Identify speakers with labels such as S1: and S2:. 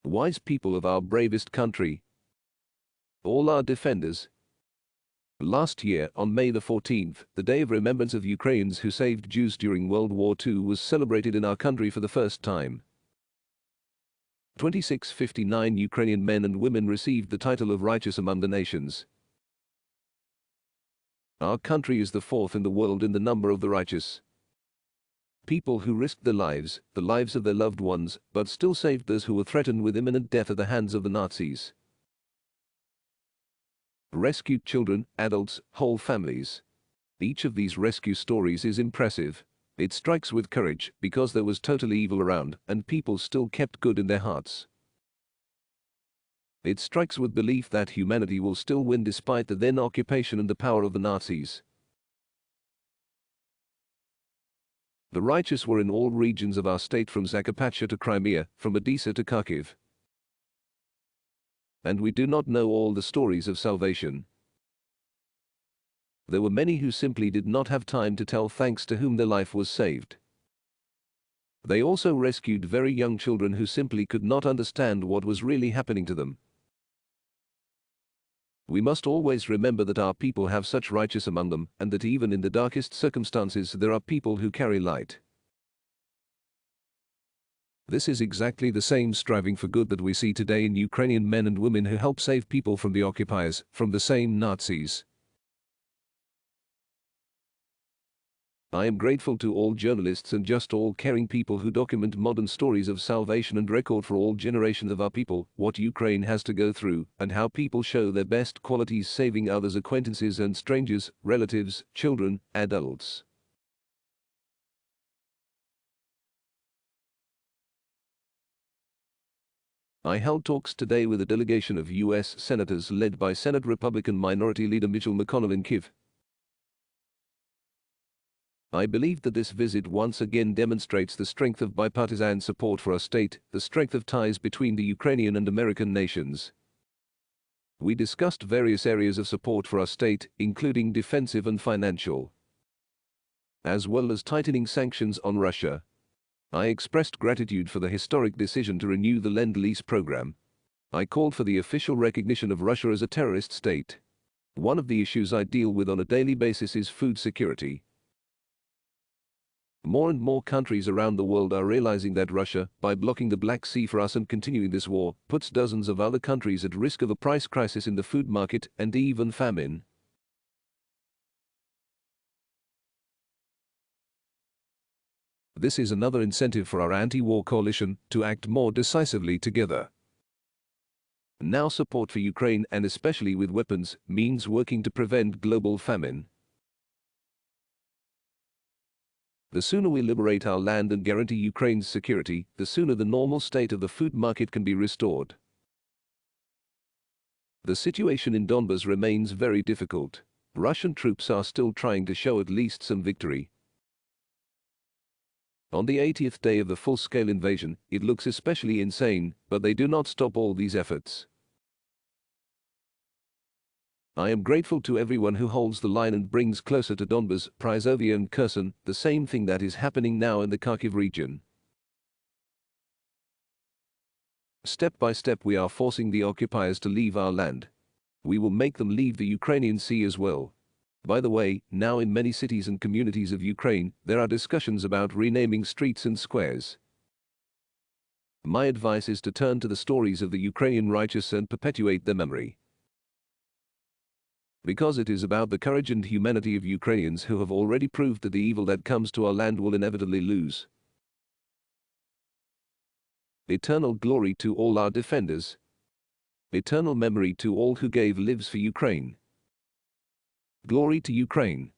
S1: wise people of our bravest country, all our defenders. Last year, on May the 14th, the Day of Remembrance of Ukrainians who saved Jews during World War II was celebrated in our country for the first time. 2659 Ukrainian men and women received the title of righteous among the nations. Our country is the fourth in the world in the number of the righteous. People who risked their lives, the lives of their loved ones, but still saved those who were threatened with imminent death at the hands of the Nazis. Rescued children, adults, whole families. Each of these rescue stories is impressive. It strikes with courage because there was total evil around and people still kept good in their hearts. It strikes with belief that humanity will still win despite the then occupation and the power of the Nazis. The righteous were in all regions of our state from Zakarpattia to Crimea, from Odessa to Kharkiv. And we do not know all the stories of salvation. There were many who simply did not have time to tell thanks to whom their life was saved. They also rescued very young children who simply could not understand what was really happening to them. We must always remember that our people have such righteous among them, and that even in the darkest circumstances there are people who carry light. This is exactly the same striving for good that we see today in Ukrainian men and women who help save people from the occupiers, from the same Nazis. I am grateful to all journalists and just all caring people who document modern stories of salvation and record for all generations of our people what Ukraine has to go through and how people show their best qualities saving others, acquaintances and strangers, relatives, children, adults. I held talks today with a delegation of U.S. senators led by Senate Republican Minority Leader Mitch McConnell in Kyiv. I believe that this visit once again demonstrates the strength of bipartisan support for our state, the strength of ties between the Ukrainian and American nations. We discussed various areas of support for our state, including defensive and financial, as well as tightening sanctions on Russia. I expressed gratitude for the historic decision to renew the Lend-Lease program. I called for the official recognition of Russia as a terrorist state. One of the issues I deal with on a daily basis is food security. More and more countries around the world are realizing that Russia, by blocking the Black Sea for us and continuing this war, puts dozens of other countries at risk of a price crisis in the food market and even famine. This is another incentive for our anti-war coalition to act more decisively together. Now support for Ukraine, and especially with weapons, means working to prevent global famine. The sooner we liberate our land and guarantee Ukraine's security, the sooner the normal state of the food market can be restored. The situation in Donbas remains very difficult. Russian troops are still trying to show at least some victory. On the 80th day of the full-scale invasion, it looks especially insane, but they do not stop all these efforts. I am grateful to everyone who holds the line and brings closer to Donbas, Prysovia and Kherson, the same thing that is happening now in the Kharkiv region. Step by step we are forcing the occupiers to leave our land. We will make them leave the Ukrainian Sea as well. By the way, now in many cities and communities of Ukraine, there are discussions about renaming streets and squares. My advice is to turn to the stories of the Ukrainian righteous and perpetuate their memory. Because it is about the courage and humanity of Ukrainians who have already proved that the evil that comes to our land will inevitably lose. Eternal glory to all our defenders. Eternal memory to all who gave lives for Ukraine. Glory to Ukraine.